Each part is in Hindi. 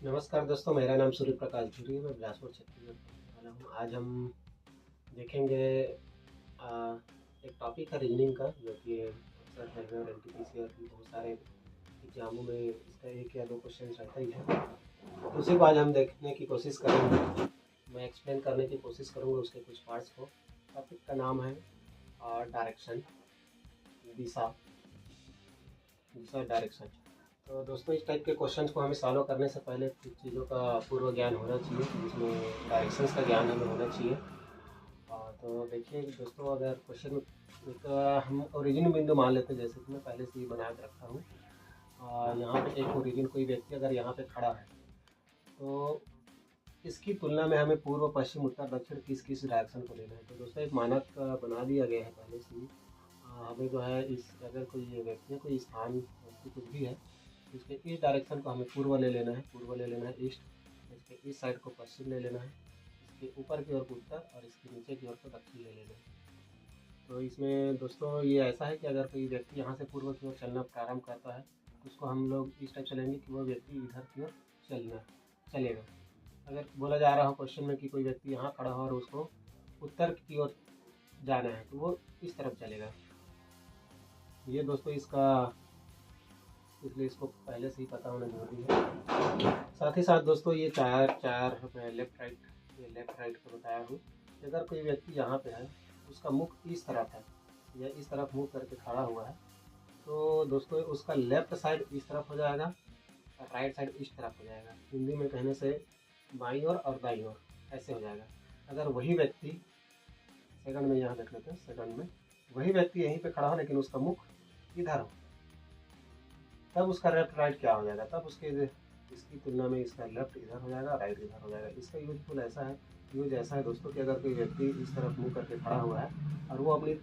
नमस्कार दोस्तों, मेरा नाम सूर्य प्रकाश धुरी है। मैं बिलासपुर छत्तीसगढ़ से वाला हूँ। आज हम देखेंगे आ, एक टॉपिक है रीजनिंग का, जो कि अक्सर रेलवे और एनटीपीसी और भी बहुत सारे एग्जामों में इसका एक या दो क्वेश्चन रहता ही है। तो उसी को आज हम देखने की कोशिश करेंगे। मैं एक्सप्लेन करने की कोशिश करूँगा उसके कुछ पार्ट्स को। टॉपिक का नाम है डायरेक्शन, दिशा, दिशा डायरेक्शन। तो दोस्तों, इस टाइप के क्वेश्चंस को हमें सॉल्व करने से पहले कुछ चीज़ों का पूर्व ज्ञान होना चाहिए, जिसमें डायरेक्शंस का ज्ञान हमें होना चाहिए। तो देखिए दोस्तों, अगर क्वेश्चन एक हम ओरिजिन बिंदु मान लेते हैं, जैसे कि मैं पहले से ही बना के रखा हूँ। यहाँ पे एक ओरिजिन, कोई व्यक्ति अगर यहाँ पे खड़ा है, तो इसकी तुलना में हमें पूर्व, पश्चिम, उत्तर, दक्षिण किस किस डायरेक्शन को लेना है। तो दोस्तों, एक मानक बना दिया गया है पहले से ही। हमें जो है, इस अगर कोई व्यक्ति है, कोई स्थान, वस्तु कुछ भी है, इसके इस डायरेक्शन को हमें पूर्व ले लेना है, पूर्व ले लेना है ईस्ट। इसके इस साइड को पश्चिम ले लेना है, इसके ऊपर की ओर को उत्तर, और इसके नीचे की ओर को दक्षिण ले लेना है। तो इसमें दोस्तों ये ऐसा है कि अगर कोई व्यक्ति यहाँ से पूर्व की ओर चलना प्रारंभ करता है, तो उसको हम लोग इस टाइप से लेंगे कि वो व्यक्ति इधर की ओर चलेगा। अगर बोला जा रहा हो क्वेश्चन में कि कोई व्यक्ति यहाँ खड़ा हो और उसको उत्तर की ओर जाना है, तो वो इस तरफ चलेगा। ये दोस्तों इसका, इसलिए इसको पहले से ही पता होना जरूरी है। साथ ही साथ दोस्तों, ये चार चार मैं लेफ्ट राइट, ये लेफ्ट राइट को बताया हूँ। अगर कोई व्यक्ति यहाँ पे है, उसका मुख इस तरफ है या इस तरफ मुँह करके खड़ा हुआ है, तो दोस्तों उसका लेफ्ट साइड इस तरफ हो जाएगा और राइट साइड इस तरफ हो जाएगा। हिंदी में कहने से बाईं ओर और दाईं ओर ऐसे हो जाएगा। अगर वही व्यक्ति, सेकंड में यहाँ देख लेते हैं, सेकंड में वही व्यक्ति यहीं पे खड़ा हो लेकिन उसका मुख इधर हो, तब उसका लेफ्ट राइट क्या हो जाएगा, तब उसके इसकी तुलना में इसका लेफ्ट इधर हो जाएगा, राइट इधर हो जाएगा। इसका यूजफुल ऐसा है, यूज ऐसा है दोस्तों, कि अगर कोई व्यक्ति इस तरफ मुंह करके खड़ा हुआ है और वो अपनी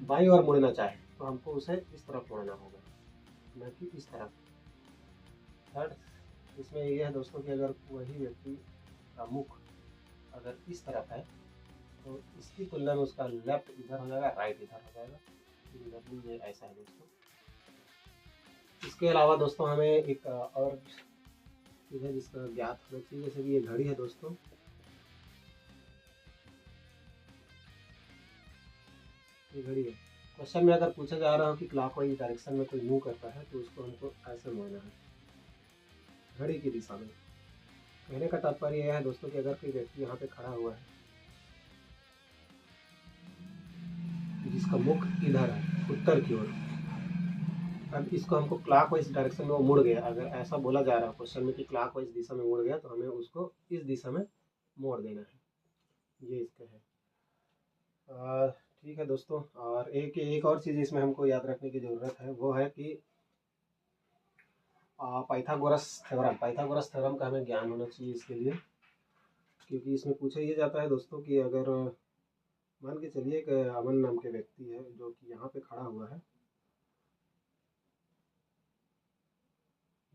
बाईं ओर मुड़ना चाहे, तो हमको उसे इस तरफ मुड़ना होगा, न कि इस तरफ। थर्ड, इसमें यह है दोस्तों कि अगर वही व्यक्ति का मुख अगर इस तरफ है, तो इसकी तुलना में उसका लेफ्ट इधर हो जाएगा, राइट इधर हो जाएगा। ये ऐसा है दोस्तों। इसके अलावा दोस्तों, हमें एक और चीज़ है जिसका ज्ञात होना चाहिए, जैसे कि ये घड़ी है दोस्तों, ये घड़ी है। क्वेश्चन में अगर पूछा जा रहा हो कि क्लॉकवाइज डायरेक्शन में कोई मूव करता है, तो उसको हमको ऐसे मोड़ना है, घड़ी की दिशा में। कहने का तात्पर्य यह है दोस्तों कि अगर कोई व्यक्ति यहाँ पे खड़ा हुआ है जिसका मुख इधर है उत्तर की ओर, अब इसको हमको क्लॉकवाइज डायरेक्शन में वो मुड़ गया, अगर ऐसा बोला जा रहा है क्वेश्चन में कि क्लॉकवाइज दिशा में मुड़ गया, तो हमें उसको इस दिशा में मोड़ देना है। ये इसका है। ठीक है दोस्तों, और एक एक और चीज़ इसमें हमको याद रखने की ज़रूरत है, वो है कि पाइथागोरस थ्योरम का हमें ज्ञान होना चाहिए इसके लिए। क्योंकि इसमें पूछा ये जाता है दोस्तों कि अगर मान के चलिए एक अमन नाम के व्यक्ति है जो कि यहाँ पे खड़ा हुआ है,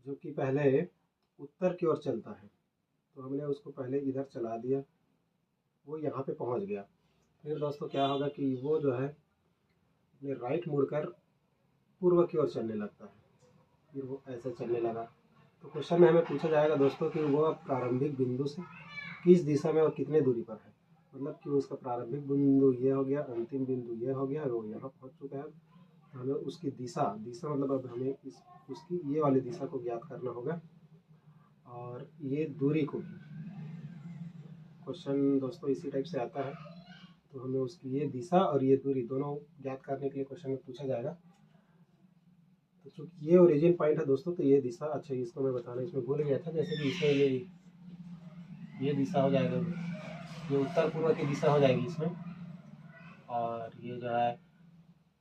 जो कि पहले उत्तर की ओर चलता है, तो हमने उसको पहले इधर चला दिया, वो यहाँ पे पहुँच गया। फिर दोस्तों क्या होगा कि वो जो है अपने राइट मुड़कर पूर्व की ओर चलने लगता है, फिर वो ऐसे चलने लगा। तो क्वेश्चन में हमें पूछा जाएगा दोस्तों कि वो प्रारंभिक बिंदु से किस दिशा में और कितने दूरी पर है। मतलब कि उसका प्रारंभिक बिंदु ये हो गया, अंतिम बिंदु ये हो गया, वो यहाँ पहुँच चुका है। तो हमें उसकी दिशा दिशा मतलब अब हमें उसकी ये वाली दिशा को ज्ञात करना होगा, और ये दूरी को भी। क्वेश्चन दोस्तों इसी टाइप से आता है, तो हमें उसकी ये दिशा और ये दूरी दोनों ज्ञात करने के लिए क्वेश्चन में पूछा जाएगा। तो चूँकि ये ओरिजिन पॉइंट है दोस्तों, तो ये दिशा, अच्छा इसको मैं बताना इसमें भूल गया था, जैसे कि इसमें ये दिशा हो जाएगा, ये उत्तर पूर्व की दिशा हो जाएगी इसमें, और ये जो है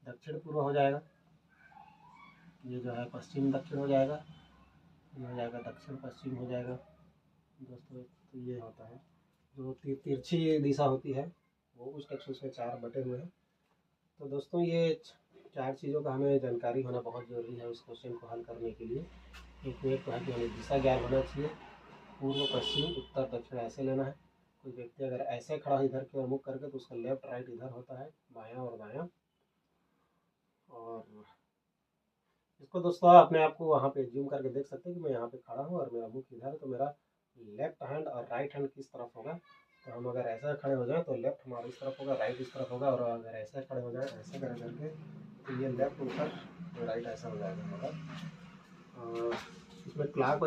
दक्षिण पूर्व हो जाएगा, ये जो है पश्चिम दक्षिण हो जाएगा, ये हो जाएगा दक्षिण पश्चिम हो जाएगा दोस्तों। तो ये होता है जो तिरछी दिशा होती है, वो उस टाइप से उसमें चार बटे हुए हैं। तो दोस्तों, ये चार चीज़ों का हमें जानकारी होना बहुत ज़रूरी है उस क्वेश्चन को हल करने के लिए। एक तो है कि हमें दिशा ज्ञान होना चाहिए, पूर्व, पश्चिम, उत्तर, दक्षिण ऐसे लेना है। कोई व्यक्ति अगर ऐसे खड़ा है इधर की ओर मुख करके, तो उसका लेफ्ट राइट इधर होता है, बायां और दायां। और इसको दोस्तों आप अपने आप को वहाँ पे जूम करके देख सकते हैं कि मैं यहाँ पे खड़ा हूँ और मेरा मुख इधर है, तो मेरा लेफ्ट हैंड और राइट हैंड किस तरफ होगा। तो हम अगर ऐसा खड़े हो जाएं तो लेफ्ट हमारा इस तरफ होगा, राइट इस तरफ होगा, और अगर ऐसा खड़े हो जाए ऐसे कर करके तो ये लेफ्ट ऊपर तो राइट ऐसा हो जाएगा हमारा। और इसमें क्लाक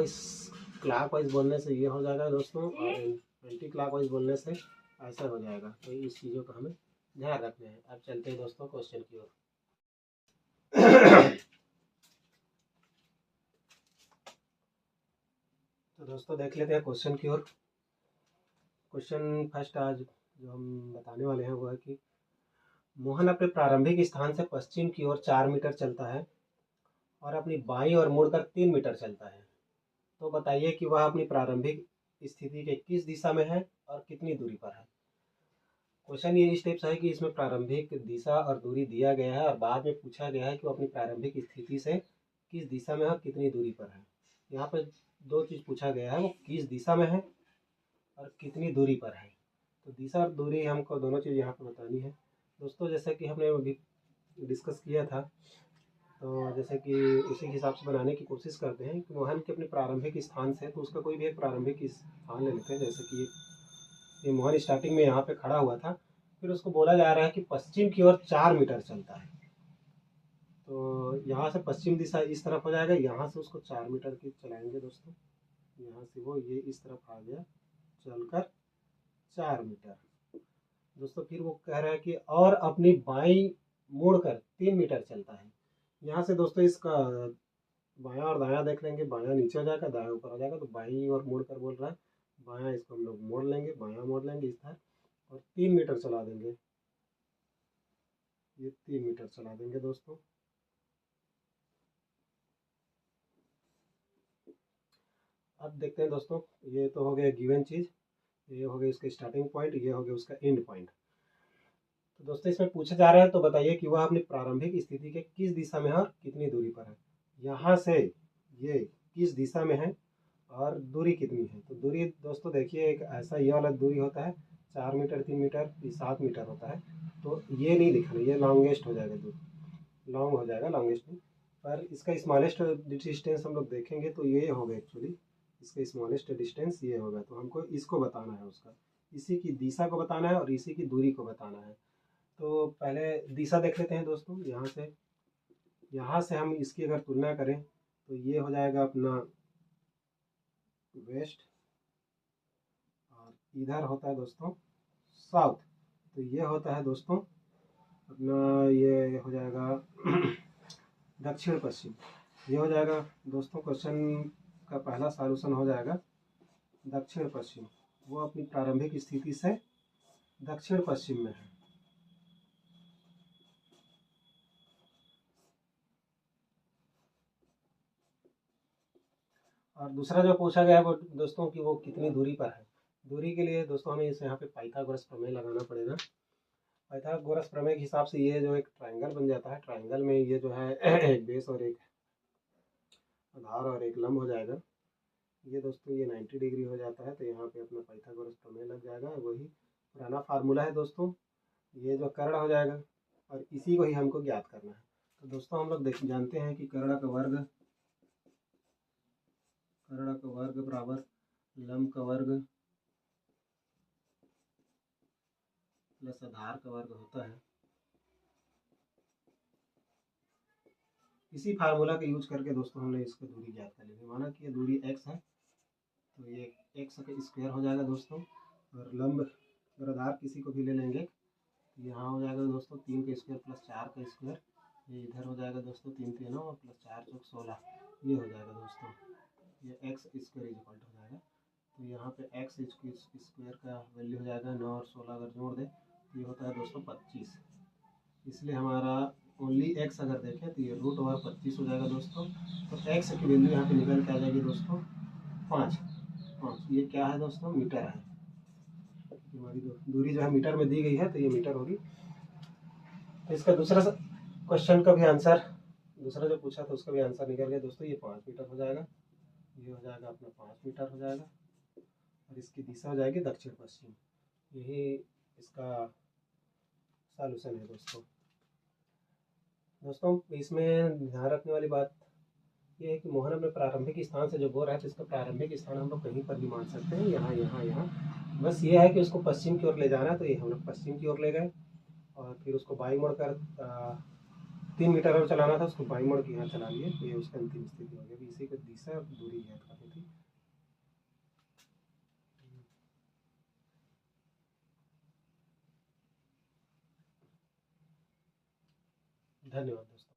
वाइज बोलने से ये हो जाएगा दोस्तों, और एंटी क्लाक वाइज बोलने से ऐसा हो जाएगा। तो इस चीज़ों का हमें ध्यान रखना है। अब चलते हैं दोस्तों क्वेश्चन की ओर। तो दोस्तों देख लेते हैं क्वेश्चन की ओर। क्वेश्चन फर्स्ट आज जो हम बताने वाले हैं वो है कि मोहन अपने प्रारंभिक स्थान से पश्चिम की ओर 4 मीटर चलता है और अपनी बाईं ओर मुड़कर 3 मीटर चलता है। तो बताइए कि वह अपनी प्रारंभिक स्थिति के किस दिशा में है और कितनी दूरी पर है। क्वेश्चन ये इस टाइप से है कि इसमें प्रारंभिक दिशा और दूरी दिया गया है और बाद में पूछा गया है कि वो अपनी प्रारंभिक स्थिति से किस दिशा में है और कितनी दूरी पर है। यहाँ पर दो चीज़ पूछा गया है, वो किस दिशा में है और कितनी दूरी पर है। तो दिशा और दूरी हमको दोनों चीज़ यहाँ पर बतानी है दोस्तों। जैसे कि हमने अभी डिस्कस किया था, तो जैसे कि उसी हिसाब से बनाने की कोशिश करते हैं कि मोहन के अपने प्रारंभिक स्थान से, तो उसका कोई भी एक प्रारंभिक स्थान ले लेते हैं। जैसे कि ये मोहन स्टार्टिंग में यहाँ पे खड़ा हुआ था, फिर उसको बोला जा रहा है कि पश्चिम की ओर 4 मीटर चलता है। तो यहाँ से पश्चिम दिशा इस तरफ हो जाएगा, यहाँ से उसको 4 मीटर की चलाएंगे दोस्तों। यहाँ से वो ये इस तरफ आ गया चलकर 4 मीटर दोस्तों। फिर वो कह रहा है कि और अपनी बाईं मुड़कर 3 मीटर चलता है। यहाँ से दोस्तों इसका बायां और दायां देख लेंगे, बायां नीचे हो जाएगा, दायां ऊपर हो जाएगा। तो बाईं और मुड़ कर बोल रहा है, बायां इसको हम लोग मोड़ लेंगे, बायां मोड़ लेंगे इस तरह और 3 मीटर चला देंगे। ये 3 मीटर चला देंगे दोस्तों। अब देखते हैं दोस्तों, ये तो हो गया गिवन चीज़, ये हो गया उसका स्टार्टिंग पॉइंट, ये हो गया उसका एंड पॉइंट। तो दोस्तों इसमें पूछा जा रहा है, तो बताइए कि वह अपनी प्रारंभिक स्थिति के किस दिशा में है और कितनी दूरी पर है। यहाँ से ये किस दिशा में है और दूरी कितनी है। तो दूरी दोस्तों देखिए, एक ऐसा ये वाला दूरी होता है 4 मीटर, 3 मीटर, 7 मीटर होता है। तो ये नहीं लिखना, ये लॉन्गेस्ट हो जाएगा, दूरी लॉन्ग हो जाएगा, लॉन्गेस्ट नहीं। पर इसका स्मॉलेस्ट डिस्टेंस हम लोग देखेंगे तो ये होगा एक्चुअली, इसका स्मॉलेस्ट डिस्टेंस ये होगा। तो हमको इसको बताना है, उसका इसी की दिशा को बताना है और इसी की दूरी को बताना है। तो पहले दिशा देख लेते हैं दोस्तों। यहाँ से हम इसकी अगर तुलना करें तो ये हो जाएगा अपना वेस्ट, और इधर होता है दोस्तों साउथ। तो ये होता है दोस्तों अपना, ये हो जाएगा दक्षिण पश्चिम। ये हो जाएगा दोस्तों, क्वेश्चन का पहला सॉल्यूशन हो जाएगा दक्षिण पश्चिम। वो अपनी प्रारंभिक स्थिति से दक्षिण पश्चिम में है। और दूसरा जो पूछा गया है वो दोस्तों कि वो कितनी दूरी पर है। दूरी के लिए दोस्तों हमें इस यहाँ पे पाइथागोरस प्रमेय लगाना पड़ेगा। पाइथागोरस प्रमेय के हिसाब से ये जो एक ट्रायंगल बन जाता है, ट्रायंगल में ये जो है एक बेस और एक आधार और एक लंब हो जाएगा। ये दोस्तों ये 90 डिग्री हो जाता है। तो यहाँ पे अपना पाइथागोरस प्रमेय लग जाएगा। वही पुराना फार्मूला है दोस्तों, ये जो कर्ण हो जाएगा और इसी को ही हमको ज्ञात करना है। तो दोस्तों हम लोग जानते हैं कि कर्ण का वर्ग बराबर लंब का वर्ग प्लस आधार का वर्ग होता है। इसी फार्मूला का यूज करके दोस्तों हमने इसको दूरी ज्ञात कर ली। माना कि ये दूरी x है, तो ये x का स्क्वायर हो जाएगा दोस्तों। और लंब अगर आधार किसी को भी ले लेंगे तो यहाँ हो जाएगा दोस्तों 3 का स्क्वायर प्लस 4 का स्क्वायर। ये इधर हो जाएगा दोस्तों 3 3 और प्लस 4 चौक 16, ये हो जाएगा दोस्तों। ये एक्स स्क्वायर इक्वल हो जाएगा। तो यहाँ पे एक्स स्क्वायर का वैल्यू हो जाएगा 9 और 16 अगर जोड़ दें तो ये होता है दोस्तों 25। इसलिए हमारा ओनली एक्स अगर देखें तो ये रूट ओवर 25 हो जाएगा दोस्तों। तो एक्स की वैल्यू यहाँ पे निकल के आ जाएगी दोस्तों 5। ये क्या है दोस्तों, मीटर है। हमारी दूरी जो है मीटर में दी गई है, तो ये मीटर होगी। तो इसका दूसरा क्वेश्चन का भी आंसर, दूसरा जो पूछा था उसका भी आंसर निकल गया दोस्तों। ये 5 मीटर हो जाएगा, ये हो जाएगा अपना 5 मीटर हो जाएगा। और इसकी दिशा हो जाएगी दक्षिण पश्चिम। यही इसका सॉल्यूशन है दोस्तों। दोस्तों इसमें ध्यान रखने वाली बात ये है कि मोहन अपने प्रारंभिक स्थान से जो बोल रहा है तो इसका प्रारंभिक स्थान हम लोग कहीं पर भी मान सकते हैं, यहाँ यहाँ यहाँ। बस ये है कि उसको पश्चिम की ओर ले जाना है, तो ये हम लोग पश्चिम की ओर ले गए और फिर उसको बाई मोड़ कर 3 मीटर और चलाना था, उसको बाई मोड़ के यहाँ चला लिए, तो ये उसकी अंतिम स्थिति हो गई। अभी इसी को दिशा दूरी ज्ञात करनी थी। धन्यवाद दोस्तों।